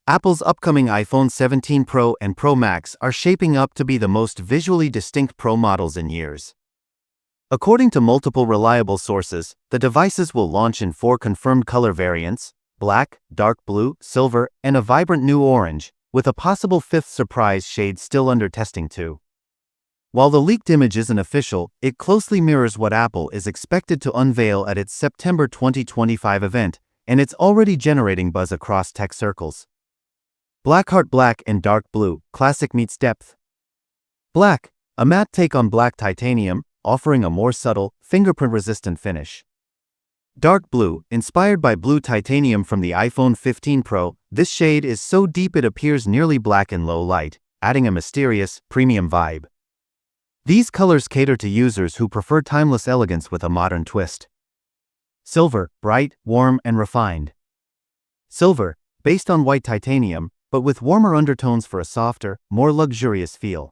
Apple's upcoming iPhone 17 Pro and Pro Max are shaping up to be the most visually distinct Pro models in years. According to multiple reliable sources, the devices will launch in 4 confirmed color variants: black, dark blue, silver, and a vibrant new orange, with a possible 5th surprise shade still under testing too. While the leaked image isn't official, it closely mirrors what Apple is expected to unveil at its September 2025 event, and it's already generating buzz across tech circles. Blackheart Black and Dark Blue, classic meets depth. Black, a matte take on black titanium, offering a more subtle, fingerprint-resistant finish. Dark Blue, inspired by blue titanium from the iPhone 15 Pro, this shade is so deep it appears nearly black in low light, adding a mysterious, premium vibe. These colors cater to users who prefer timeless elegance with a modern twist. Silver, bright, warm, and refined. Silver, based on white titanium, but with warmer undertones for a softer, more luxurious feel.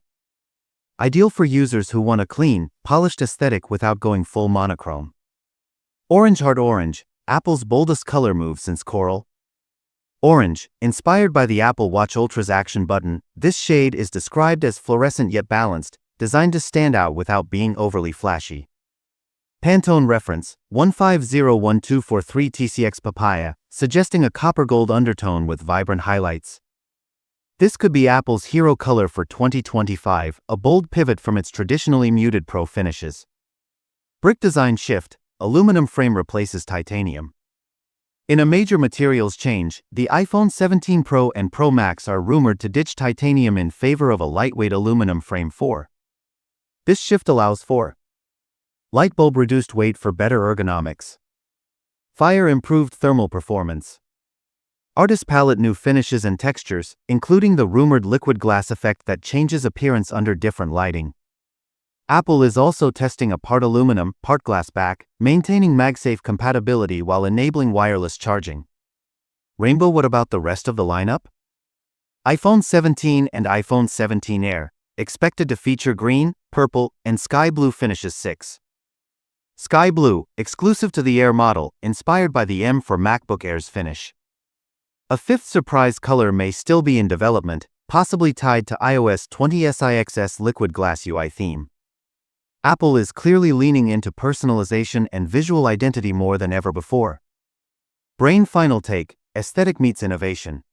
Ideal for users who want a clean, polished aesthetic without going full monochrome. Orange Heart Orange, Apple's boldest color move since Coral. Orange, inspired by the Apple Watch Ultra's action button, this shade is described as fluorescent yet balanced, designed to stand out without being overly flashy. Pantone reference, 1501243 TCX Papaya, suggesting a copper gold undertone with vibrant highlights. This could be Apple's hero color for 2025, a bold pivot from its traditionally muted Pro finishes. Brick design shift, aluminum frame replaces titanium. In a major materials change, the iPhone 17 Pro and Pro Max are rumored to ditch titanium in favor of a lightweight aluminum frame 4. This shift allows for light bulb reduced weight for better ergonomics, fire improved thermal performance, artist palette new finishes and textures, including the rumored liquid glass effect that changes appearance under different lighting. Apple is also testing a part aluminum, part glass back, maintaining MagSafe compatibility while enabling wireless charging. Rainbow. What about the rest of the lineup? iPhone 17 and iPhone 17 Air, expected to feature green, purple, and sky blue finishes. 6. Sky blue, exclusive to the Air model, inspired by the M for MacBook Air's finish. A 5th surprise color may still be in development, possibly tied to iOS 20six's liquid glass UI theme. Apple is clearly leaning into personalization and visual identity more than ever before. Brain final take, aesthetic meets innovation.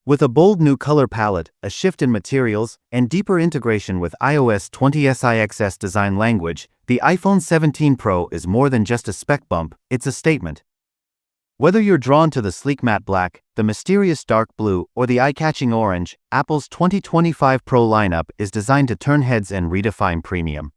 With a bold new color palette, a shift in materials, and deeper integration with iOS 20six's design language, the iPhone 17 Pro is more than just a spec bump, it's a statement. Whether you're drawn to the sleek matte black, the mysterious dark blue, or the eye-catching orange, Apple's 2025 Pro lineup is designed to turn heads and redefine premium.